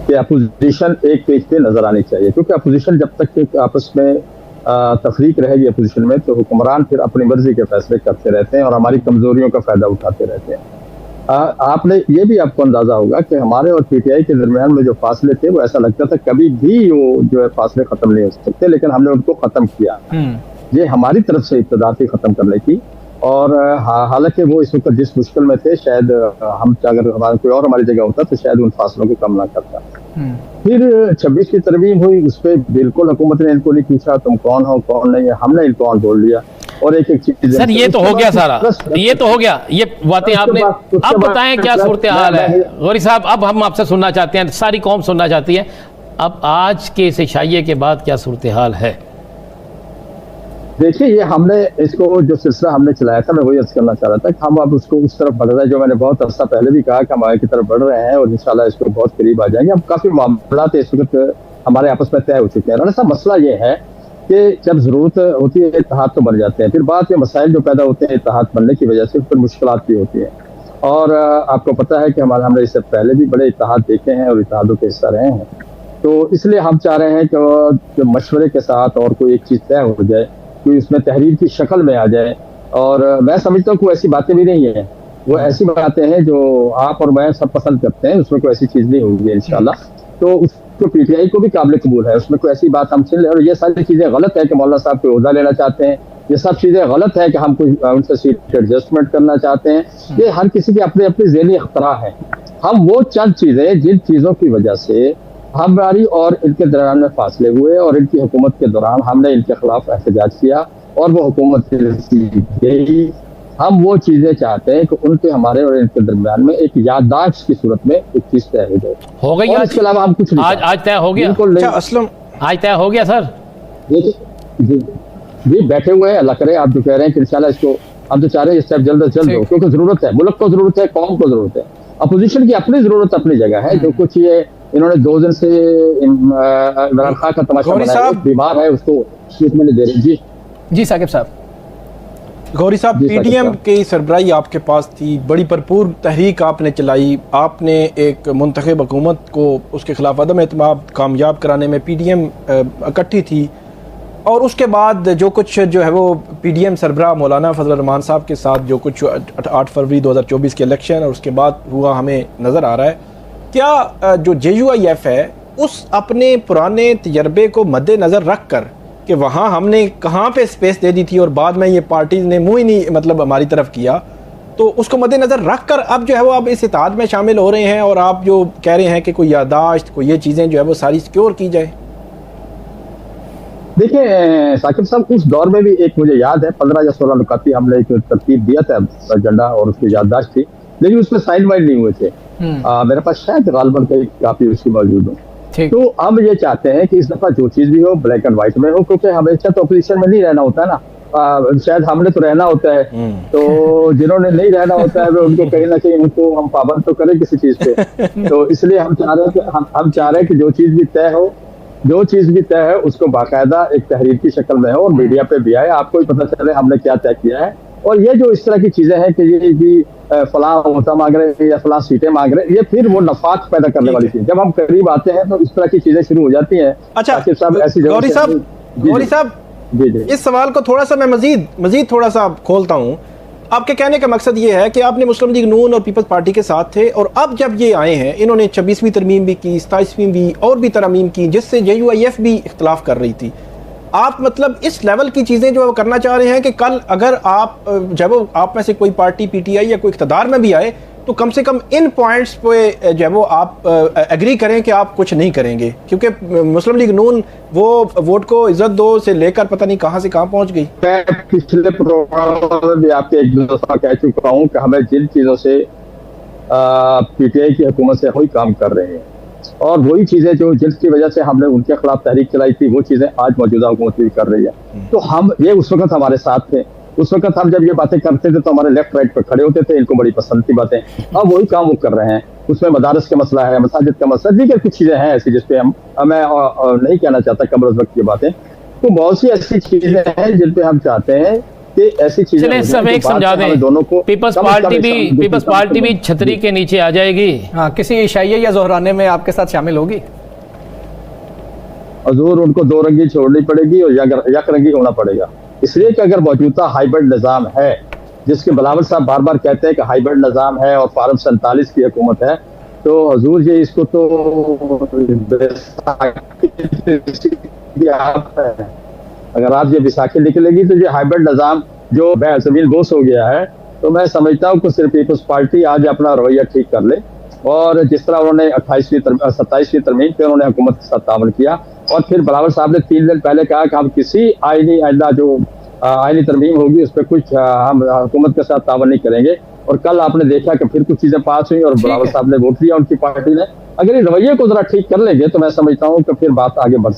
कि अपोजिशन एक पेज पे नजर आनी चाहिए, क्योंकि अपोजिशन जब तक एक आपस में तफरीक रहेगी अपोजिशन में, तो हुक्मरान फिर अपनी मर्जी के फैसले करते रहते हैं और हमारी कमजोरियों का फायदा उठाते रहते हैं। आपने ये भी आपको अंदाजा होगा कि हमारे और पीटीआई के दरमियान में जो फासले थे वो ऐसा लगता था कभी भी वो जो है फासले खत्म नहीं हो सकते, लेकिन हमने उनको खत्म किया। ये हमारी तरफ से इब्तिदा थी खत्म करने की। और हालांकि वो इस वक्त जिस मुश्किल में थे, शायद हम अगर हमारा कोई और हमारी जगह होता तो शायद उन फासलों को कम ना करता। फिर 26 की तरमीम हुई, उस पर बिल्कुल हुकूमत ने इनको नहीं पूछा तुम कौन हो कौन नहीं है, हमने इनको ऑन बोल लिया। और एक एक चीज सर ये तो हो गया सारा, ये तो हो गया, ये बातें आपने। अब बताएं क्या सूरत हाल है गौरी साहब, अब हम आपसे सुनना चाहते हैं, सारी कौम सुनना चाहती है, अब आज के इस इशाइये के बाद क्या सूरत हाल है? देखिए, ये हमने इसको जो सिलसिला हमने चलाया था, मैं वही अर्ज करना चाह रहा था कि हम अब उसको उस तरफ बढ़ रहे हैं जो मैंने बहुत अर्सा पहले भी कहा कि हम आगे की तरफ बढ़ रहे हैं और इंशाल्लाह इसको बहुत करीब आ जाएंगे। अब काफी मामला इस वक्त हमारे आपस में तय हो चुके हैं। राना साहब, मसला ये है कि जब जरूरत होती है इत्तेहाद तो बन जाते हैं, फिर बाद में मसाइल जो पैदा होते हैं इत्तेहाद बनने की वजह से फिर मुश्किलात भी होती है। और आपको पता है कि हमने इससे पहले भी बड़े इत्तेहाद देखे हैं और इत्तेहादों के हिस्सा रहे हैं, तो इसलिए हम चाह रहे हैं कि मशवरे के साथ और कोई एक चीज तय हो जाए, कोई उसमें तहरीर की शक्ल में आ जाए। और मैं समझता हूँ कोई ऐसी बातें भी नहीं है, वो ऐसी बातें हैं जो आप और मैं सब पसंद करते हैं, उसमें कोई ऐसी चीज नहीं होगी इंशाल्लाह। तो उसको पीटीआई को भी काबिल कबूल है, उसमें कोई ऐसी बात हम सुन ले। और ये सारी चीजें गलत है कि मौलाना साहब कोई ओहदा लेना चाहते हैं, ये सब चीजें गलत है कि हम कोई उनसे सीट एडजस्टमेंट करना चाहते हैं, ये हर किसी की अपनी अपनी ज़हनी अख्तरा है। हम वो चंद चीजें जिन चीजों की वजह से हमारी और इनके दरमियान में फासले हुए और इनकी हुकूमत के दौरान हमने इनके खिलाफ एहतजाज किया और वो हुकूमत गई, हम वो चीजें चाहते हैं कि उनके हमारे और इनके दरमियान में एक याददाश्त की सूरत में एक चीज तय हो जाए। हो गई इसके अलावा हम कुछ नहीं। आज तय हो गया असलम, आज तय हो गया सर। जी बैठे हुए हैं, अल्लाह करे। आप जो कह रहे हैं कि इंशाल्लाह इसको हम तो चाह रहे हैं इस टाइप जल्द से जल्द हो, क्योंकि जरूरत है, मुल्क को जरूरत है, कौम को जरूरत है। अपोजिशन की अपनी जरूरत अपनी जगह है। जो कुछ ये इन्होंने 2 दिन से इमरान खान का तमाशा बनाया, बीमार है उसको ट्रीटमेंट दे रहे। जी साकिब साहब। गौरी साहब, पीडीएम की सरबराही आपके पास थी, बड़ी भरपूर तहरीक आपने चलाई, आपने एक मुंतखब हुकूमत को उसके खिलाफ अदम एतमाद कामयाब कराने में पीडीएम इकट्ठी थी। और उसके बाद जो कुछ जो है वो पीडीएम सरबराह मौलाना फजल रहमान साहब के साथ जो कुछ 8 फरवरी 2024 के इलेक्शन और उसके बाद हुआ हमें नज़र आ रहा है, क्या जो JUIF है उस अपने पुराने तजर्बे को मद्देनज़र रख कर कि वहाँ हमने कहाँ पे स्पेस दे दी थी और बाद में ये पार्टीज़ ने मुँह ही नहीं मतलब हमारी तरफ किया, तो उसको मद्देनज़र रख कर अब जो है वो अब इस इत्तेहाद में शामिल हो रहे हैं और आप जो कह रहे हैं कि कोई यादाश्त कोई ये चीज़ें जो है वो सारी सिक्योर की जाए? देखिए साकिब साहब, उस दौर में भी एक मुझे याद है 15 या 16 नुकाती हमने एक तरतीब दिया था एजेंडा और उसकी याददाश्त थी, लेकिन उसमें साइन वाइन नहीं हुए थे। मेरे पास शायद गालबन कई काफी उसकी मौजूद हो। तो हम ये चाहते हैं कि इस दफा जो चीज भी हो ब्लैक एंड व्हाइट में हो, क्योंकि हमेशा तो अपोजिशन में नहीं रहना होता है ना। शायद हमने तो रहना होता है, तो जिन्होंने नहीं रहना होता है उनको कहीं ना कहीं उनको हम पाबंद तो करें किसी चीज पे। तो इसलिए हम चाह रहे हैं कि हम चाह रहे हैं कि जो चीज भी तय हो, जो चीज भी तय है उसको बाकायदा एक तहरीर की शक्ल में हो और मीडिया पे भी आए, आपको ही पता चले हमने क्या तय किया है। और ये जो इस तरह की चीजें हैं कि ये भी फलां होता मांग रहे हैं या फलां सीटें मांग रहे हैं, ये फिर वो नफाक पैदा करने वाली चीज। जब हम करीब आते हैं तो इस तरह की चीजें शुरू हो जाती हैं। अच्छा ऐसी गौरी साहब, इस सवाल को थोड़ा सा मैं मजीद थोड़ा सा खोलता हूँ। आपके कहने का मकसद ये है कि आपने मुस्लिम लीग नून और पीपल्स पार्टी के साथ थे और अब जब ये आए हैं इन्होंने 26वीं तरमीम भी की, 27वीं भी और भी तरमीम की, जिससे JUIF भी इख्तलाफ कर रही थी। आप मतलब इस लेवल की चीज़ें जो करना चाह रहे हैं कि कल अगर आप जब आप में से कोई पार्टी PTI या कोई इख्तदार में भी आए तो कम से कम इन पॉइंट्स पे जो है वो आप एग्री करें कि आप कुछ नहीं करेंगे, क्योंकि मुस्लिम लीग नून वो वोट को इज्जत दो से लेकर पता नहीं कहां से कहां पहुंच गई। मैं पिछले प्रोग्राम में भी आपके एक दफा कह चुका हूं कि हमें जिन चीजों से PTI की हुकूमत से वही काम कर रहे हैं और वही चीजें जो जिसकी वजह से हमने उनके खिलाफ तहरीक चलाई थी वो चीजें आज मौजूदा हुकूमत भी कर रही है। तो हम ये उस वक्त हमारे साथ थे, उस वक्त हम जब ये बातें करते थे तो हमारे लेफ्ट राइट पर खड़े होते थे, इनको बड़ी पसंद थी बातें। अब वही काम वो कर रहे हैं, उसमें मदारस का मसला है, मसाजिद का मसला, ठीक है, कुछ चीजें हैं ऐसी जिसपे मैं नहीं कहना चाहता कमर वक्त की बातें। तो बहुत सी ऐसी चीजें हैं जिन पे हम चाहते हैं कि ऐसी चीजें चलें सब एक समझा दें, दोनों को पीपल्स पार्टी भी छतरी के नीचे आ जाएगी। हाँ, किसी इशाइया या ज़ोहराने में आपके साथ शामिल होगी? हजूर उनको दो रंगी छोड़नी पड़ेगी और यक रंगी होना पड़ेगा। इसलिए कि अगर मौजूदा हाइब्रिड निज़ाम है, जिसके बिलावल साहब बार बार कहते हैं कि हाइब्रिड निज़ाम है और फार्म 47 की हुकूमत है, तो हजूर ये इसको तो अगर आज ये विसाखी निकलेगी तो ये हाइब्रिड निज़ाम जो ज़मीन बोस हो गया है, तो मैं समझता हूँ कि सिर्फ पीपल्स पार्टी आज अपना रवैया ठीक कर ले। और जिस तरह उन्होंने 27वीं तरमीम पे उन्होंने हुकूमत के साथ तावन किया, और फिर बिलावल साहब ने 3 दिन पहले कहा कि हम किसी आइंदा जो आइनी तरमीम होगी उस पर कुछ हम हुकूमत के साथ तावन नहीं करेंगे। और कल आपने देखा कि फिर कुछ चीजें पास हुई और बिलावल साहब ने वोट लिया उनकी पार्टी ने। अगर ये रवैये को जरा ठीक कर लेंगे तो मैं समझता हूँ कि फिर बात आगे बढ़ सकती है।